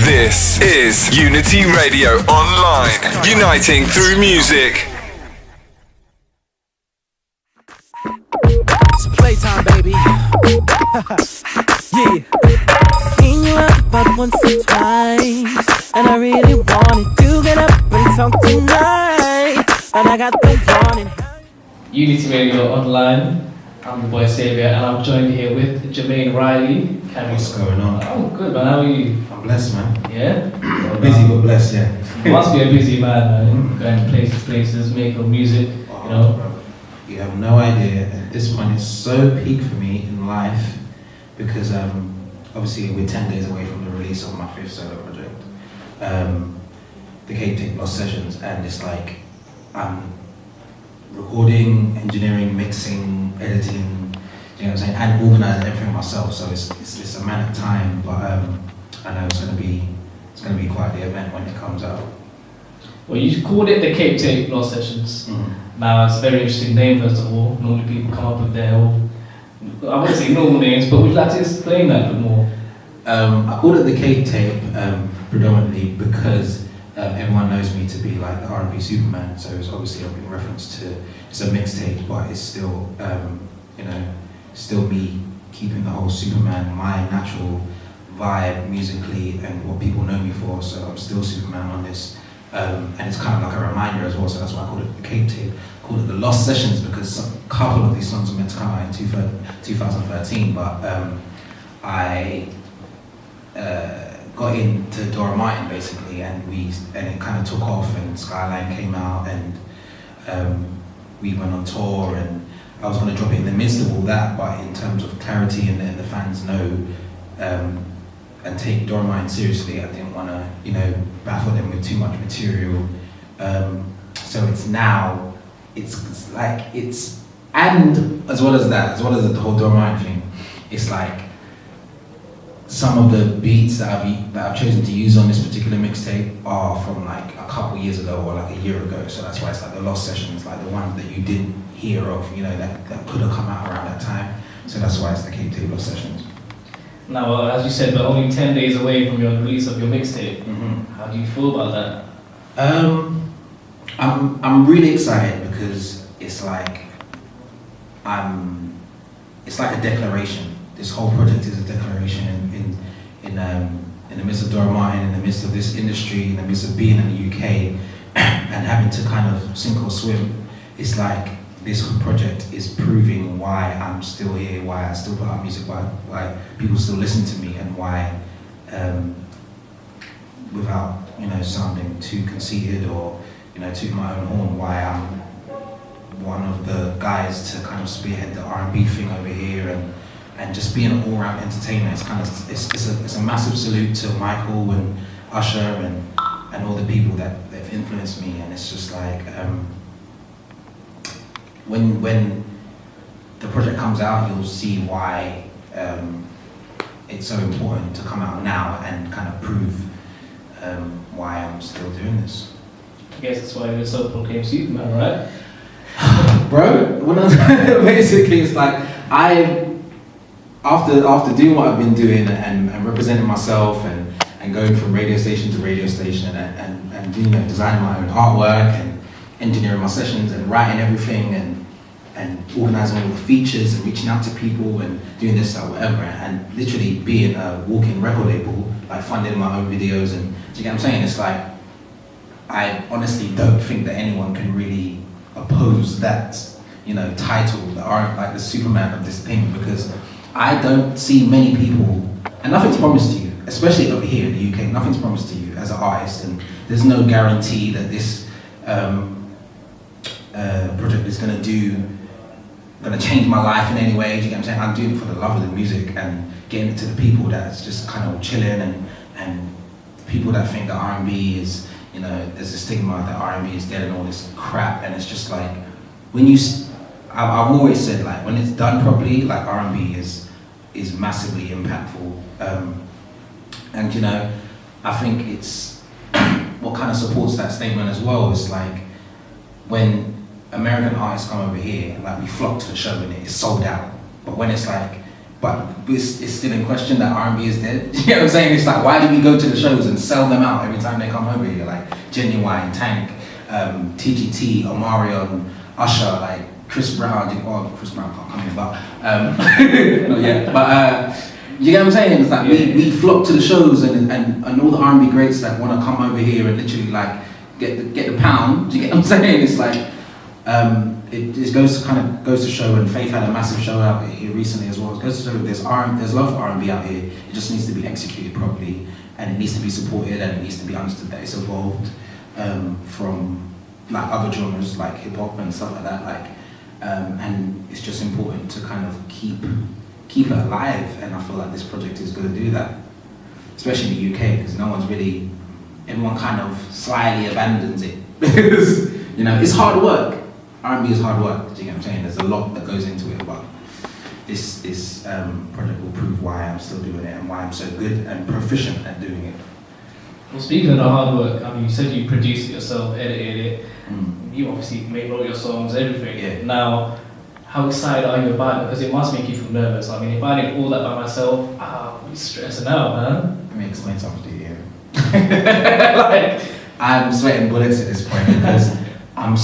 This is Unity Radio Online, uniting through music. It's playtime, baby. Yeah. Seen you out about once or twice, and I really wanted to get up and talk tonight, but I got the warning. Unity Radio Online. I'm the boy Sergio, and I'm joined here with Jermaine Riley. What's going on? Oh, good man. How are you? I'm blessed, man. Yeah. Busy but blessed, yeah. You must be a busy man, going places, making music. You know. Bro, you have no idea. At this point, it's so peak for me in life because obviously we're 10 days away from the release of my 5th solo project, the Cape Tape Lost Sessions, and it's like I'm recording, engineering, mixing, editing, you know what I'm saying, and organising everything myself. So it's a manic time, but I know it's gonna be quite the event when it comes out. Well, you called it the Cape Tape Lost Sessions. Now it's a very interesting name, first of all. Normally people come up with their own, I wouldn't say normal names, but would you like to explain that a bit more? I called it the Cape Tape predominantly because everyone knows me to be like the R&B Superman, so it's obviously in reference to, it's a mixtape, but it's still, still me keeping the whole Superman, my natural vibe musically and what people know me for, so I'm still Superman on this. And it's kind of like a reminder as well, so that's why I called it the Cape Tape. I called it the Lost Sessions because a couple of these songs were meant to come out in 2013, but I got into Dora Martin basically, and it kind of took off, and Skyline came out, and we went on tour, and I was going to drop it in the midst of all that, but in terms of clarity and letting the fans know and take Dora Martin seriously, I didn't want to, baffle them with too much material. So it's now, and as well as the whole Dora Martin thing, it's like some of the beats that I've chosen to use on this particular mixtape are from like a couple years ago or like a year ago. So that's why it's like the Lost Sessions, like the ones that you didn't hear of, that could have come out around that time. So that's why it's the Cape Tape Lost Sessions. Now, as you said, we're only 10 days away from your release of your mixtape. How do you feel about that? I'm really excited because it's like a declaration. This whole project is a declaration in the midst of Dora Martin, in the midst of this industry, in the midst of being in the UK and having to kind of sink or swim. It's like this project is proving why I'm still here, why I still put out music, why people still listen to me, and why, without sounding too conceited or toot my own horn, why I'm one of the guys to kind of spearhead the R&B thing over here, and just being an all-round entertainer. It's a massive salute to Michael and Usher and all the people that have influenced me, and it's just like when the project comes out, you'll see why it's so important to come out now and kind of prove why I'm still doing this. I guess that's why you're a self-proclaimed Superman, right? Bro, basically it's like after doing what I've been doing and representing myself and going from radio station to radio station and designing my own artwork and engineering my sessions and writing everything and organising all the features and reaching out to people and doing this or whatever, and literally being a walking record label, like funding my own videos, and do you get what I'm saying? It's like, I honestly don't think that anyone can really oppose that, title, the Superman of this thing, because I don't see many people, and nothing's promised to you, especially over here in the UK, nothing's promised to you as an artist, and there's no guarantee that this project is going to change my life in any way. Do you get what I'm saying? I'm doing it for the love of the music and getting it to the people that's just kind of chilling, and people that think that R&B is, there's a stigma that R&B is dead and all this crap, and it's just like, I've always said, like, when it's done properly, like, R&B is massively impactful, and I think it's what kind of supports that statement as well is like, when American artists come over here, like, we flock to the show and it's sold out, but when it's like but it's still in question that R&B is dead. You know what I'm saying? It's like, why do we go to the shows and sell them out every time they come over here? Like Genuine, Tank, TGT, Omarion, Usher, like Chris Brown. Chris Brown can't come here, but not yet. But you get what I'm saying? It's like we flock to the shows and all the R&B greats that want to come over here and literally like get the pound. Do you get what I'm saying? It's like it just goes to show, and Faith had a massive show out here recently as well. It goes to show there's love for R&B out here. It just needs to be executed properly, and it needs to be supported, and it needs to be understood that it's evolved from like other genres like hip hop and stuff like that. Like, and it's just important to kind of keep it alive. And I feel like this project is going to do that, especially in the UK, because everyone kind of slyly abandons it because it's hard work. R&B is hard work. Do you get what I'm saying? There's a lot that goes into it, but this project will prove why I'm still doing it and why I'm so good and proficient at doing it. Well, speaking of the hard work, I mean, you said you produced it yourself, edited it. You obviously wrote your songs, everything. Yeah. Now, how excited are you about it? Because it must make you feel nervous. I mean, if I did all that by myself, I'd be stressing out, man. Let me explain something to you. Like, I'm sweating bullets at this point because I'm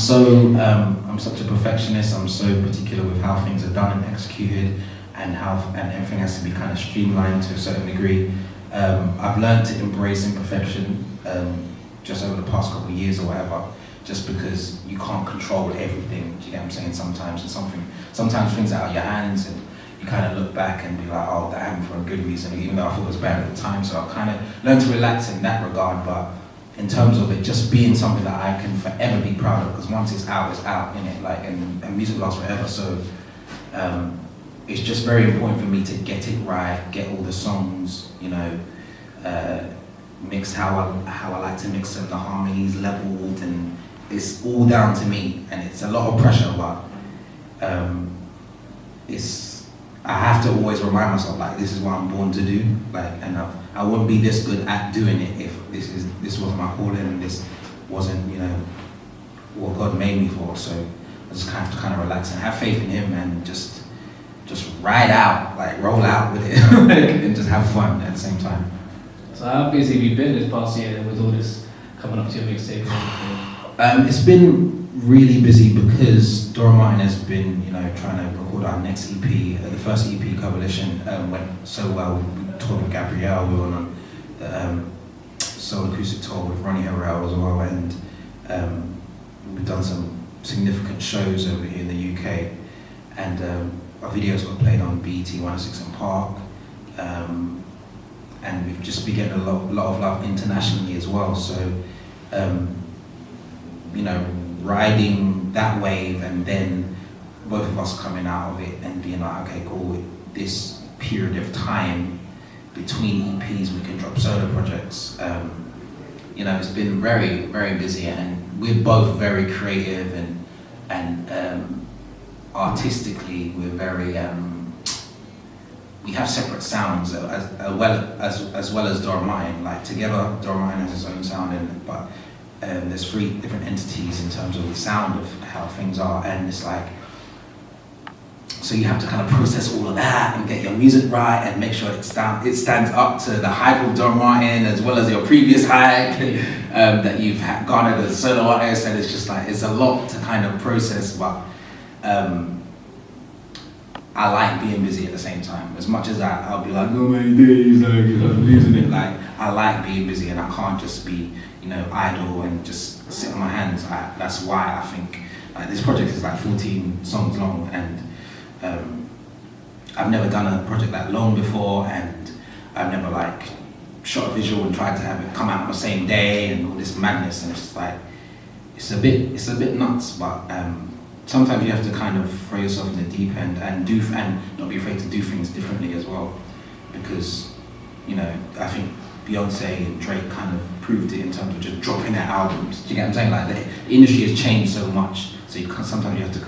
such a perfectionist. I'm so particular with how things are done and executed, and everything has to be kind of streamlined to a certain degree. I've learned to embrace imperfection just over the past couple of years or whatever, just because you can't control everything. Do you get what I'm saying? Sometimes things are out of your hands, and you kind of look back and be like, oh, that happened for a good reason, even though I thought it was bad at the time. So I've kind of learned to relax in that regard, but in terms of it just being something that I can forever be proud of, because once it's out, innit? Like, and music lasts forever. So it's just very important for me to get it right, get all the songs, mixed how I like to mix them, the harmonies leveled, and it's all down to me, and it's a lot of pressure, but I have to always remind myself, like, this is what I'm born to do, like, and I wouldn't be this good at doing it if this wasn't my calling, and this wasn't, what God made me for. So I just have to kind of relax and have faith in Him, and just ride out, like roll out with it, and just have fun at the same time. So how busy have you been this past year with all this coming up to your mixtape and everything? It's been really busy because Dora Martin has been, trying to record our next EP. The first EP, Coalition, went so well. We toured with Gabrielle, we were on the solo acoustic tour with Ronnie Harrell as well, and we've done some significant shows over here in the UK, and our videos got played on BET 106 and Park, and we've just been getting a lot of love internationally as well. So, riding that wave, and then both of us coming out of it and being like, okay, cool, this period of time between EPs, we can drop solo projects. It's been very, very busy, and we're both very creative, and artistically, we're very, we have separate sounds as well as Dora Martin. Like, together, Dora Martin has his own sound, but there's 3 different entities in terms of the sound of how things are, and it's like, so you have to kind of process all of that and get your music right and make sure it stands up to the hype of Dora Martin as well as your previous hype that you've garnered as a solo artist, and it's just like, it's a lot to kind of process, but I like being busy at the same time. As much as I'll be like, no many days, like, I'm losing it. Like, I like being busy, and I can't just be, idle and just sit on my hands. That's why I think this project is like 14 songs long, and I've never done a project that long before, and I've never like shot a visual and tried to have it come out on the same day and all this madness, and it's just like, it's a bit nuts, but sometimes you have to kind of throw yourself in the deep end and not be afraid to do things differently as well, because I think Beyonce and Drake kind of proved it in terms of just dropping their albums. Do you get what I'm saying? Like, the industry has changed so much, so sometimes you have to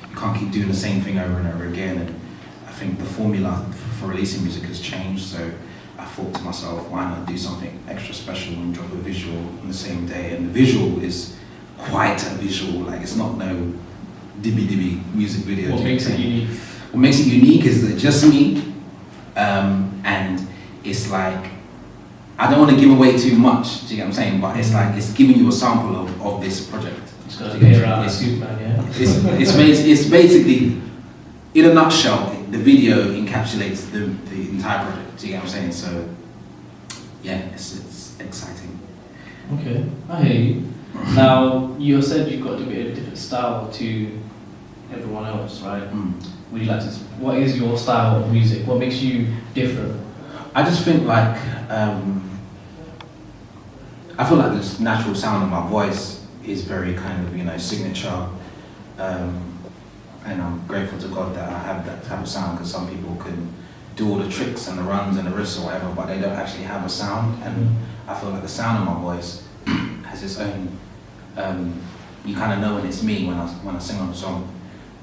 you can't keep doing the same thing over and over again. And I think the formula for releasing music has changed, so I thought to myself, why not do something extra special and drop a visual on the same day? And the visual is quite a visual, like, it's not no dibby music video. What makes it unique? What makes it unique is that just me, and it's like, I don't want to give away too much, do you get what I'm saying? But it's like, it's giving you a sample of this project. It's got to be around Superman, yeah? It's basically, in a nutshell, the video encapsulates the entire project, do you get what I'm saying? So, yeah, it's exciting. Okay, I hear you. Now, you said you've got a bit of a different style to everyone else, right? Would you like to, what is your style of music? What makes you different? I just think like, I feel like this natural sound of my voice is very kind of, signature. And I'm grateful to God that I have that type of sound, because some people can do all the tricks and the runs and the riffs or whatever, but they don't actually have a sound. And I feel like the sound of my voice has its own, you kind of know when it's me when I sing on the song.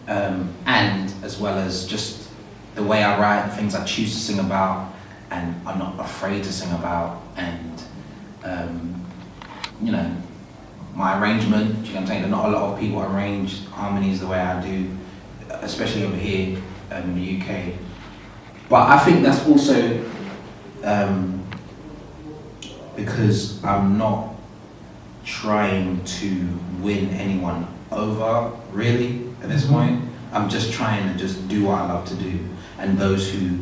And as well as just the way I write, the things I choose to sing about and I'm not afraid to sing about, and my arrangement, do you know what I'm saying? There are not a lot of people arrange harmonies the way I do, especially over here in the UK. But I think that's also because I'm not trying to win anyone over, really, at this point. I'm just trying to just do what I love to do, and those who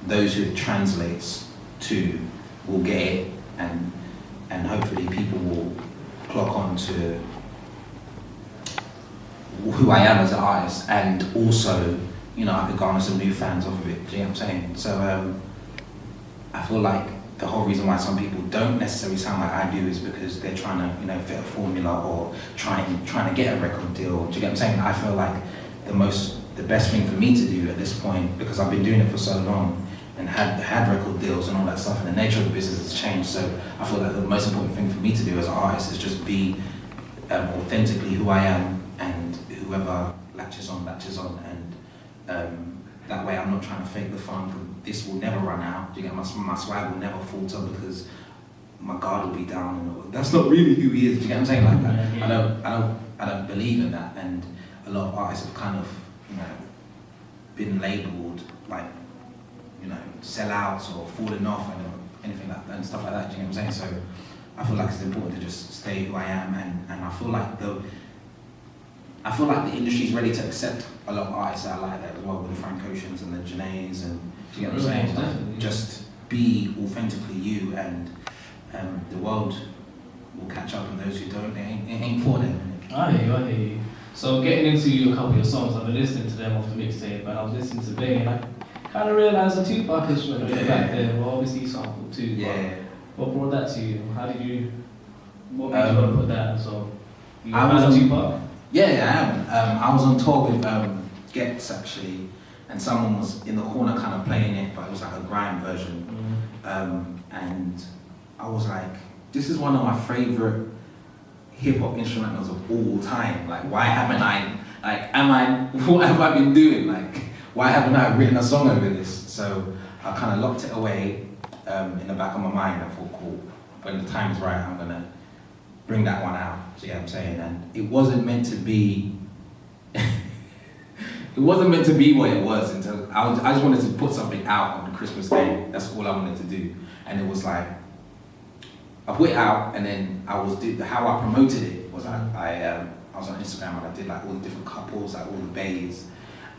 it translates to will get it, and hopefully people will clock on to who I am as an artist, and also, I could garner some new fans off of it, do you know what I'm saying? So I feel like the whole reason why some people don't necessarily sound like I do is because they're trying to, fit a formula or trying to get a record deal, do you get what I'm saying? I feel like the best thing for me to do at this point, because I've been doing it for so long and had record deals and all that stuff, and the nature of the business has changed, so I feel like the most important thing for me to do as an artist is just be authentically who I am, and whoever latches on, and that way I'm not trying to fake the funk. This will never run out. You get my swag will never falter because my guard will be down. And that's not really who he is. Do you get what I'm saying? Like that. I don't believe in that. And a lot of artists have kind of been labelled like sellouts or falling off and anything like that and stuff like that. Do you know what I'm saying? So I feel like it's important to just stay who I am, and I feel like the industry's ready to accept a lot of artists that are like that as well, with the Frank Oceans and the Janaes, and do you get what I'm saying? Like, just be authentically you, and the world will catch up, and those who don't, it ain't for them. I hear you. So getting into a couple of your songs, I've been listening to them off the mixtape, and I was listening to Bay, and I kind of realised the Tupac instrument back there, well obviously sampled too. Yeah. What brought that to you? What made you want to put that? So you I was on Tupac? Yeah, I am. I was on tour with Gets actually, and someone was in the corner kind of playing it, but it was like a grime version. And I was like, this is one of my favourite hip-hop instrumentals of all time. Like, why haven't what have I been doing? Like, why haven't I written a song over this? So I kind of locked it away in the back of my mind. I thought, cool, when the time's right, I'm gonna bring that one out. Do you know what I'm saying? And it wasn't meant to be. It wasn't meant to be what it was until I just wanted to put something out on Christmas Day. That's all I wanted to do, and it was like I put it out, and then how I promoted it was I was on Instagram, and I did like all the different couples, like all the bays,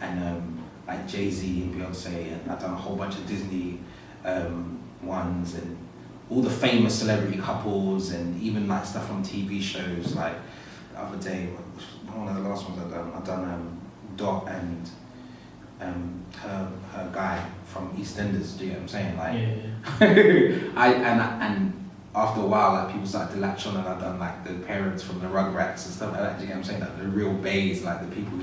and like Jay-Z and Beyonce, and I've done a whole bunch of Disney ones, and all the famous celebrity couples, and even like stuff from TV shows. Like the other day, one of the last ones I've done Dot and her guy from EastEnders. Do you get what I'm saying? Like, yeah. and after a while, like people started to latch on, and I've done like the parents from the Rugrats and stuff like that. Do you get what I'm saying? Like the real bays, like the people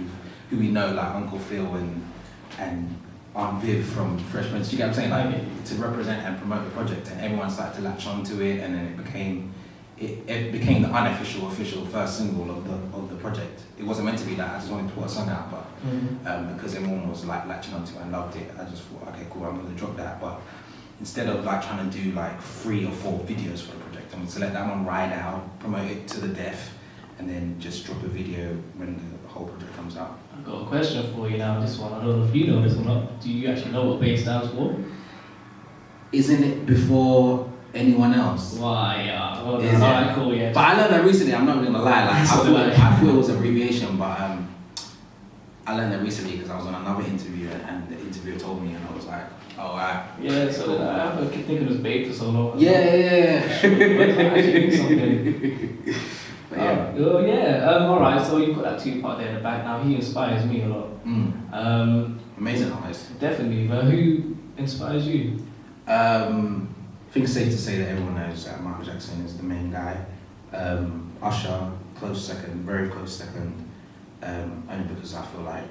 who we know, like Uncle Phil and Aunt Viv from Fresh Prince. Do you get what I'm saying? Like to represent and promote the project, and everyone started to latch onto it, and then it became the unofficial, official first single of the project. It wasn't meant to be that. I just wanted to put a song out, but because everyone was like latching onto it and loved it, I just thought, okay, cool, I'm gonna drop that. But instead of like trying to do like 3 or 4 videos for the project, I'm gonna let that one ride out, promote it to the death, and then just drop a video when the whole project comes out. I've got a question for you now. This one, I don't know if you know this or not. Do you actually know what BASE stands for? isn't it before anyone else? Why? Yeah. Well, Is it? alright, cool. Yeah. But I learned that recently. I'm not gonna lie. Like I thought it was abbreviation, but I learned that recently because I was on another interview and the interviewer told me, and I was like, oh, right. Yeah. So I keep thinking it was babe for so long. Yeah. But yeah. Oh yeah. All right. So you've got that two-part there in the back. Now he inspires me a lot. Amazing artist. Definitely. But who inspires you? I think it's safe to say that everyone knows that Michael Jackson is the main guy. Usher, close second, very close second. Only because I feel like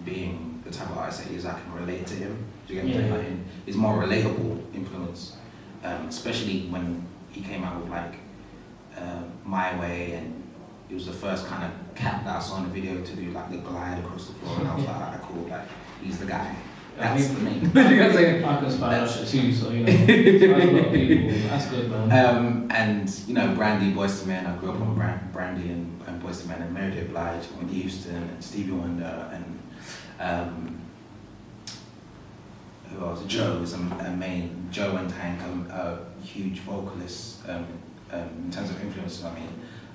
being the type of artist that he is, I can relate to him. Do you get what I'm saying? Like, he's more relatable influence, especially when he came out with like My Way, and he was the first kind of cat that I saw in the video to do like the glide across the floor, and I was like, alright, cool, like he's the guy. That's the main. I can inspire Usher too, so you know, inspires a lot of people. That's good, man. And you know, Brandy, Boyz II Men. I grew up on Brandy and Boyz II Men, and Mary J. Blige, Whitney Houston, and Stevie Wonder, and who else? Joe is a main. Joe and Hank, a huge vocalist in terms of influence. I mean,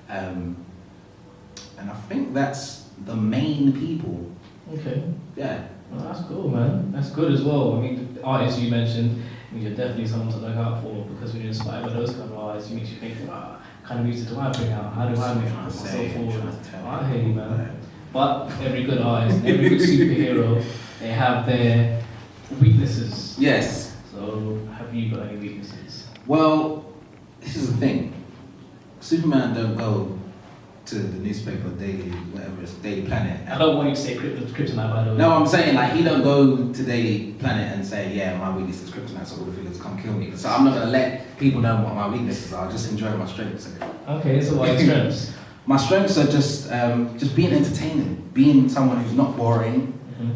and I think that's the main people. Okay. Yeah. Well, that's cool, man. That's good as well. I mean, the artists you mentioned, I mean, you're definitely someone to look out for, because when you're inspired by those kind of artists, it makes you think, what kind of music do I bring out? How do I make myself forward? I hear you, man. But every good artist, every good superhero, they have their weaknesses. Yes. So, have you got any weaknesses? Well, this is the thing. Superman don't go to the newspaper daily, whatever it's Daily Planet. I don't want you to say kryptonite, by the way. No, I'm saying like he don't go to Daily Planet and say, yeah, my weakness is kryptonite, so all the figures come kill me. So I'm not gonna let people know what my weaknesses are. I'll just enjoy my strengths. Okay, so what are your strengths? My strengths are just being entertaining, being someone who's not boring.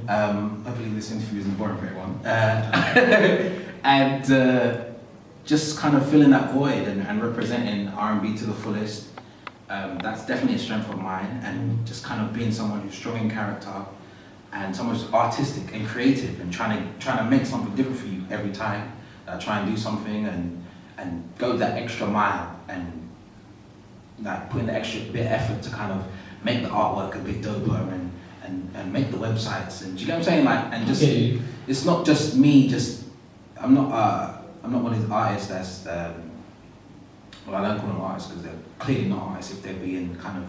Hopefully this interview isn't boring for everyone. And just kind of filling that void and representing R&B to the fullest. That's definitely a strength of mine, and just kind of being someone who's strong in character and someone who's artistic and creative and trying to make something different for you every time. Try and do something and go that extra mile and like put in the extra bit of effort to kind of make the artwork a bit doper and make the websites, and do you get what I'm saying? Like, and just it's not just me. I'm not one of these artists that's. Well, I don't call them artists because they're clearly not artists if they're being kind of,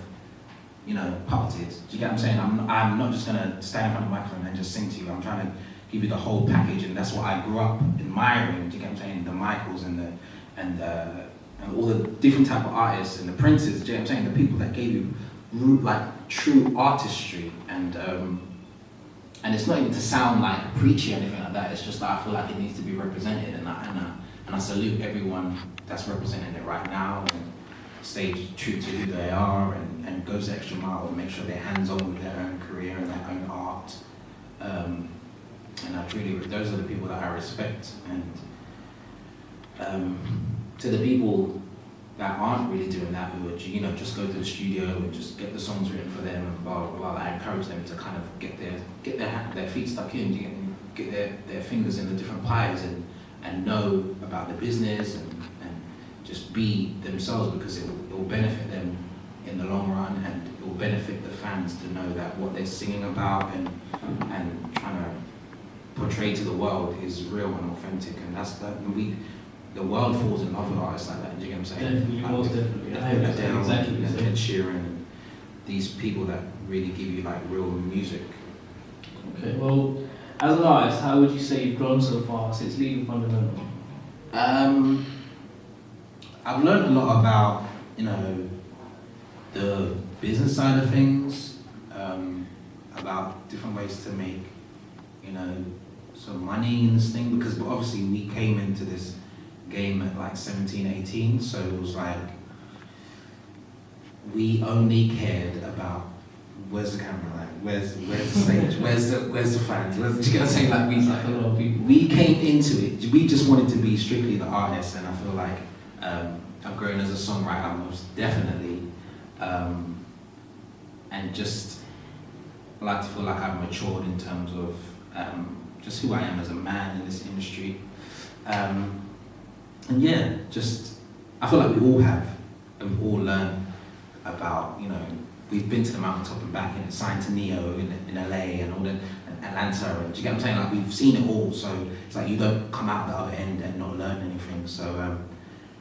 you know, puppeted. Do you get what I'm saying? I'm not just gonna stand in front of the microphone and just sing to you. I'm trying to give you the whole package, and that's what I grew up admiring. Do you get what I'm saying? The Michaels and all the different type of artists and the Princes. Do you get what I'm saying? The people that gave you like true artistry, and it's not even to sound like preachy or anything like that. It's just that I feel like it needs to be represented, and I salute everyone that's representing it right now and stay true to who they are and goes the extra mile and make sure they're hands-on with their own career and their own art. And those are the people that I respect. And to the people that aren't really doing that, who are, you know, just go to the studio and just get the songs written for them and blah blah blah, I encourage them to kind of get their feet stuck in, get their fingers in the different pies and know about the business and just be themselves, because it will benefit them in the long run, and it will benefit the fans to know that what they're singing about and trying to portray to the world is real and authentic, and that's the world falls in love with artists like that. Do you get what I'm saying? Definitely, like most definitely. Exactly. Ed Sheeran, and these people that really give you like real music. Okay, well, as an artist, how would you say you've grown so far since leaving Fundamental? I've learned a lot about, you know, the business side of things, about different ways to make, you know, some money in this thing, because obviously we came into this game at like 17, 18, so it was like, we only cared about where's the camera, like where's the stage, where's the fans, you get what I'm saying? Like we came into it, we just wanted to be strictly the artists, and I feel like I've grown as a songwriter most definitely, and just I like to feel like I've matured in terms of just who I am as a man in this industry, And yeah, just I feel like we all have, and we all learn about, you know, we've been to the mountaintop and back, and signed to Neo in LA and all the Atlanta, and do you get what I'm saying? Like we've seen it all, so it's like you don't come out the other end and not learn anything. So I'm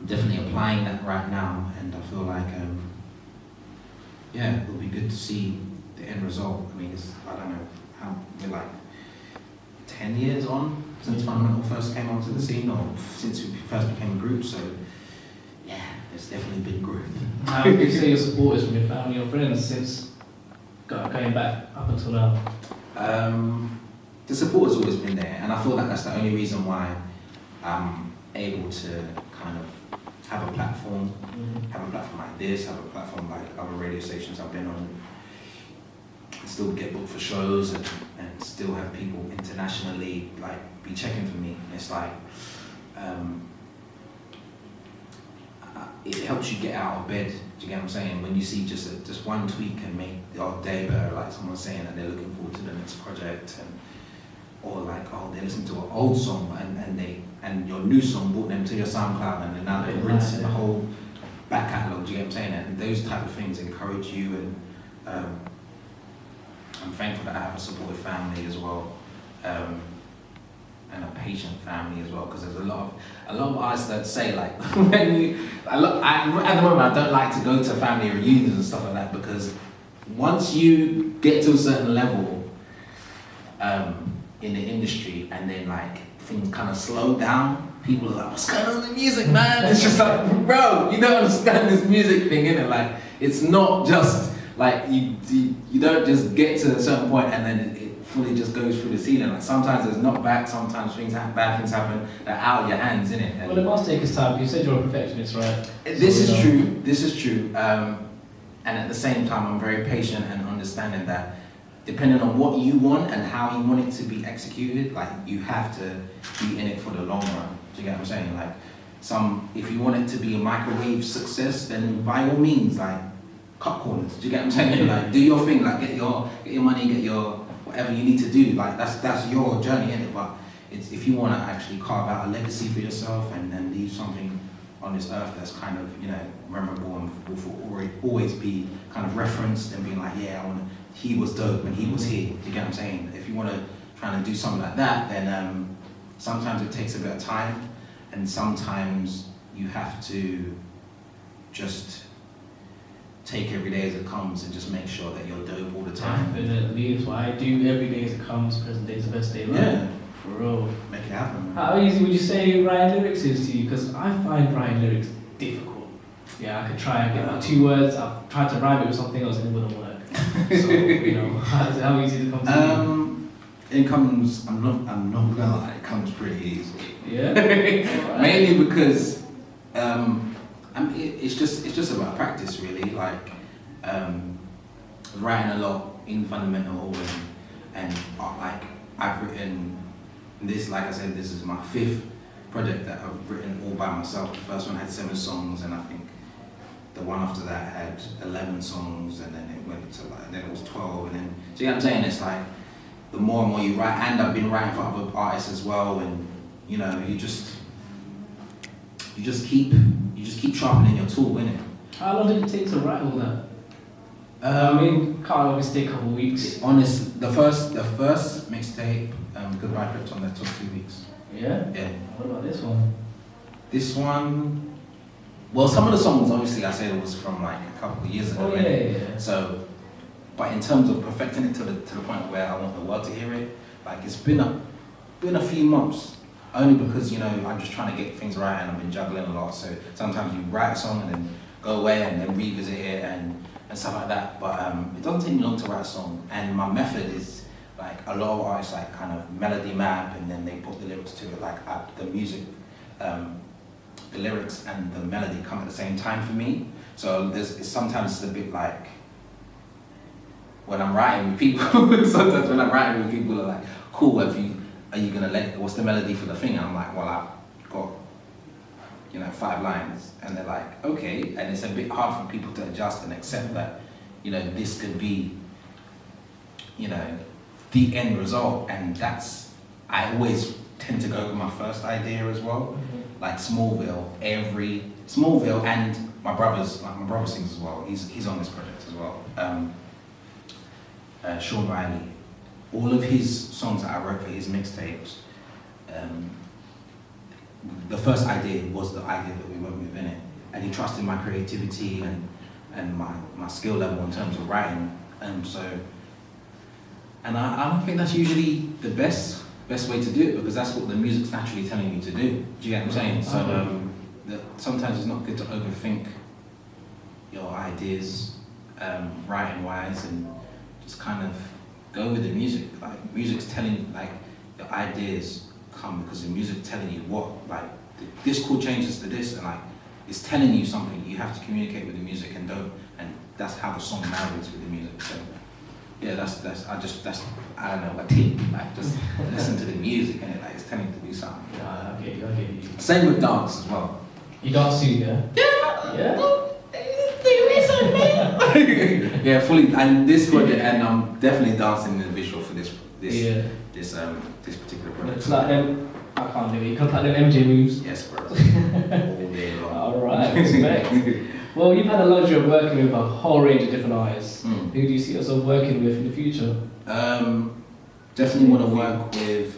definitely applying that right now, and I feel like yeah, it'll be good to see the end result. I mean, I don't know how we're like 10 years on since Fundamental first came onto the scene, or since we first became a group. So yeah, there's definitely been growth. How would you say your support is from your family or friends since going back up until now? The support has always been there, and I feel like that's the only reason why I'm able to kind of have a platform, have a platform like this, have a platform like other radio stations I've been on, and still get booked for shows, and still have people internationally like be checking for me. It's like it helps you get out of bed. Do you get what I'm saying? When you see just one tweak can make your day better, like someone saying that they're looking forward to the next project, or like, oh, they listen to an old song and your new song brought them to your SoundCloud, and then now they're rinsing the whole back catalogue. Do you get what I'm saying? And those type of things encourage you, and I'm thankful that I have a supportive family as well, and a patient family as well, because there's a lot of artists that say like when you at the moment I don't like to go to family reunions and stuff like that, because once you get to a certain level in the industry, and then like things kind of slow down, people are like, what's going on in the music, man? It's just like, bro, you don't understand this music thing, innit? Like, it's not just like you don't just get to a certain point and then it fully just goes through the ceiling. Like sometimes there's knockback, sometimes bad things happen that are out of your hands, innit? And well, it must take its time. You said you're a perfectionist, right? This is true. And at the same time, I'm very patient and understanding that depending on what you want and how you want it to be executed, like you have to be in it for the long run. Do you get what I'm saying? Like if you want it to be a microwave success, then by all means, like cut corners. Do you get what I'm saying? Like do your thing, like get your money, get your whatever you need to do. Like that's your journey, innit? But it's if you want to actually carve out a legacy for yourself and then leave something on this earth that's kind of, you know, memorable and will always be kind of referenced and being like, yeah, he was dope when he was here. Do you get what I'm saying? If you want to try to do something like that, then sometimes it takes a bit of time, and sometimes you have to just take every day as it comes and just make sure that you're dope all the time. Definitely, it's what I do every day as it comes. Present day is the best day, right? Yeah. For real. Make it happen, man. How easy would you say writing lyrics is to you? Because I find writing lyrics difficult. Yeah, I could try and get my 2 words. I've tried to rhyme it with something else and it wouldn't work. So, you know, how easy does it come to you? It comes, I'm not gonna lie, it comes pretty easy. Yeah? Mainly because it's just about practice, really. Like writing a lot in fundamental, and like I've written this, like I said, this is my 5th project that I've written all by myself. The first one had 7 songs, and I think the one after that had 11 songs, and then it went to like, then it was 12, and then, see what I'm saying? It's like, the more and more you write, and I've been writing for other artists as well, and you know, you just keep sharpening your tool, innit? How long did it take to write all that? I mean, can't obviously take a couple of weeks. Honest, the first mixtape, Goodbye Krypton, that took 2 weeks. Yeah? Yeah. What about this one? This one, well, some of the songs, obviously, I said it was from like a couple of years ago. Oh, yeah. So, but in terms of perfecting it to the point where I want the world to hear it, like it's been a few months. Only because, you know, I'm just trying to get things right, and I've been juggling a lot. So sometimes you write a song and then go away and then revisit it and stuff like that. But it doesn't take me long to write a song. And my method is like a lot of artists like kind of melody map, and then they put the lyrics to it. Like the music, the lyrics and the melody come at the same time for me. So sometimes it's a bit like when I'm writing with people. Sometimes when I'm writing with people are like, cool, are you gonna what's the melody for the thing? And I'm like, well, I've got, you know, 5 lines, and they're like, okay, and it's a bit hard for people to adjust and accept that, you know, this could be, you know, the end result, and I always tend to go with my first idea as well. Like Smallville and my brother sings as well. He's on this project as well. Sean Riley, all of his songs that I wrote for his mixtapes, the first idea was the idea that we went with in it, and he trusted my creativity and my skill level in terms of writing, and I think that's usually the best way to do it, because that's what the music's naturally telling you to do. Do you get what I'm saying? So sometimes it's not good to overthink your ideas writing wise, and just kind of go with the music. Like music's telling, like the ideas come because the music's telling you what, like this chord changes to this, and like it's telling you something. You have to communicate with the music and that's how the song marries with the music. So yeah, that's I don't know, a tip. Like just listen to the music and it's telling you to do something. Yeah, I get you. Same with dance as well. You dance too, yeah? Yeah. Yeah, fully. And this project, and I'm definitely dancing in the visual for this particular project. It's like I can't do it. You can't like them MJ moves. Yes, bro. All day long. Alright, respect. Well, you've had the luxury of working with a whole range of different artists. Who do you see yourself working with in the future? Definitely want to work with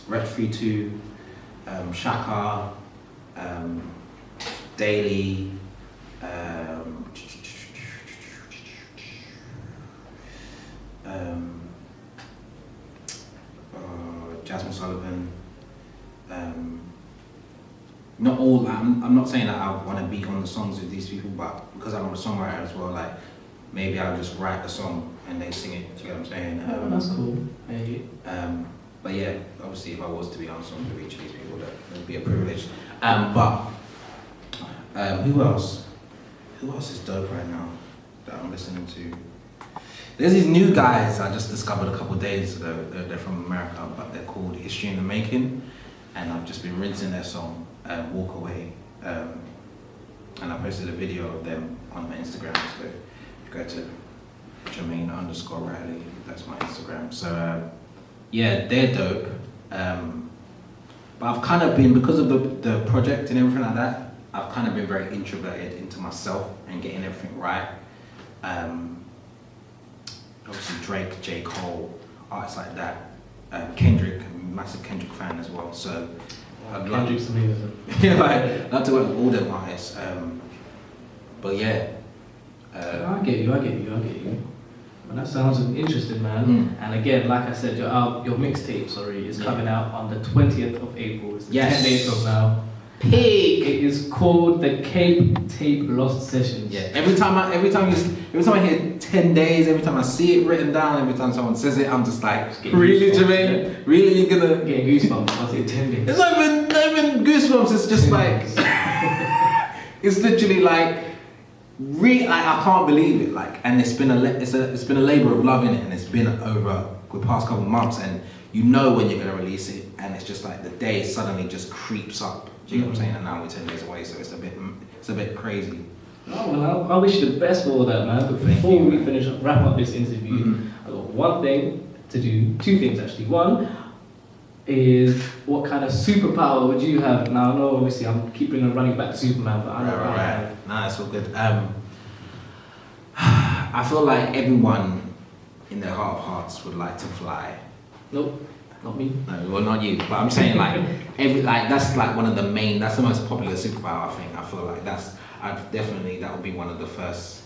Red 32, Shaka, Daily, Jasmine Sullivan. Not all. I'm not saying that I want to be on the songs with these people, but because I'm a songwriter as well, like maybe I'll just write the song and they sing it. Do you get what I'm saying? That's cool. Maybe. But yeah, obviously, if I was to be on songs with each of these people, that would be a privilege. But who else? Who else is dope right now that I'm listening to? There's these new guys I just discovered a couple of days ago. They're from America, but they're called History in the Making, and I've just been rinsing their song, Walk Away, and I posted a video of them on my Instagram, so if you go to Jermaine_Riley, that's my Instagram. So yeah, they're dope, but I've kind of been, because of the project and everything like that, I've kind of been very introverted into myself and getting everything right. Obviously Drake, J. Cole, artists like that. Kendrick, I'm a massive Kendrick fan as well. So Kendrick's amazing. Yeah, I'd love to work with all them artists. But yeah. I get you. Well, that sounds interesting, man. And again, like I said, your mixtape, is coming out on the 20th of April. It's 10 days from now. Pig. It is called the Cape Tape Lost Sessions. Yeah. Every time I hear 10 days, every time I see it written down, every time someone says it, I'm just like, really, Jermaine? Really, you're gonna get goosebumps? I say 10 days. It's not even goosebumps. It's just like it's literally like. I can't believe it, like, and it's been a labour of love in it, and it's been over the past couple of months, and you know when you're gonna release it, and it's just like the day suddenly just creeps up. Do you know what I'm saying? And now we're 10 days away, so it's a bit crazy. Oh well, I wish you the best for all that, man. But before we wrap up this interview, I've got one thing to do, two things actually. One is, what kind of superpower would you have? Now I know obviously I'm keeping running back to Superman, but I know what I have. Nah, it's all good. I feel like everyone in their heart of hearts would like to fly. Nope, not me. No, well, not you. But I'm saying that's like one of the main. That's the most popular superpower. I think. I feel like that would be one of the first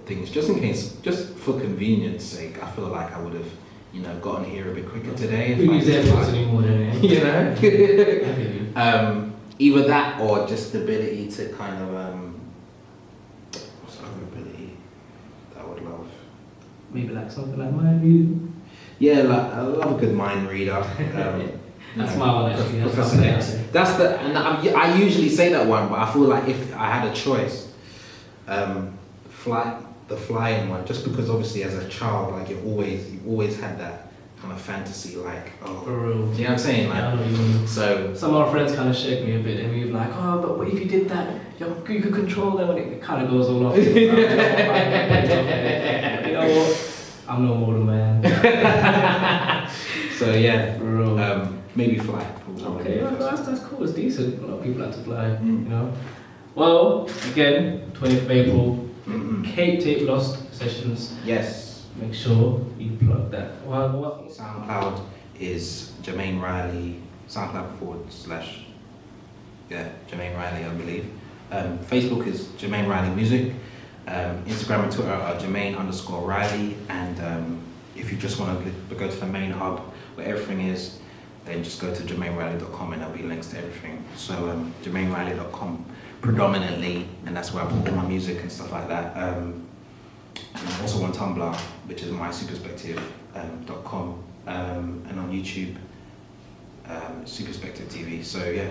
things. Just in case, just for convenience sake, I feel like I would have, gotten here a bit quicker today. We use airports anymore, then. Either that or just the ability to kind of what's another ability that I would love? Maybe like something like mind reading. Yeah, like I love a good mind reader. That's my one actually. Professor X. And I usually say that one, but I feel like if I had a choice, the flying one, just because obviously as a child, like you always had that kind of fantasy, like, oh, for real. Do you know what I'm saying? Like, yeah, so some of our friends kind of shake me a bit, and we're like, oh, but what if you did that? You could control them, and it kind of goes all off. You know what? I'm no more than man. So yeah, For real. maybe fly. Okay, that's cool. It's decent. A lot of people like to fly, you know. Well, again, 20th of April, Cape Tape Lost Sessions. Yes. Make sure you plug that. What? SoundCloud is Jermaine Riley. SoundCloud / Jermaine Riley, I believe. Facebook is Jermaine Riley Music. Instagram and Twitter are Jermaine_Riley. And if you just want to go to the main hub where everything is, then just go to JermaineRiley.com and there'll be links to everything. So JermaineRiley.com predominantly, and that's where I put all my music and stuff like that. And I'm also on Tumblr, which is mysuperspective.com, and on YouTube, Superspective TV. So yeah.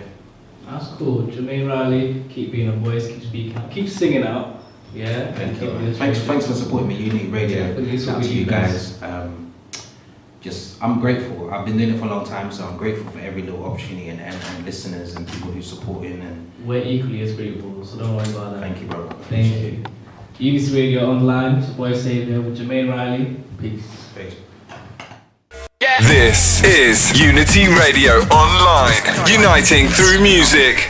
That's cool. Jermaine Riley, keep being a voice, keep speaking out, keep singing out. Yeah. Thank you. Thanks for supporting me, Unique Radio. Shout out to you guys. I'm grateful. I've been doing it for a long time, so I'm grateful for every little opportunity and listeners and people who support it. And we're equally as grateful, so don't worry about that. Thank you, bro. Thank you. Unity Radio Online, it's your boy Saviour with Jermaine Riley. Peace. Peace. This is Unity Radio Online, uniting through music.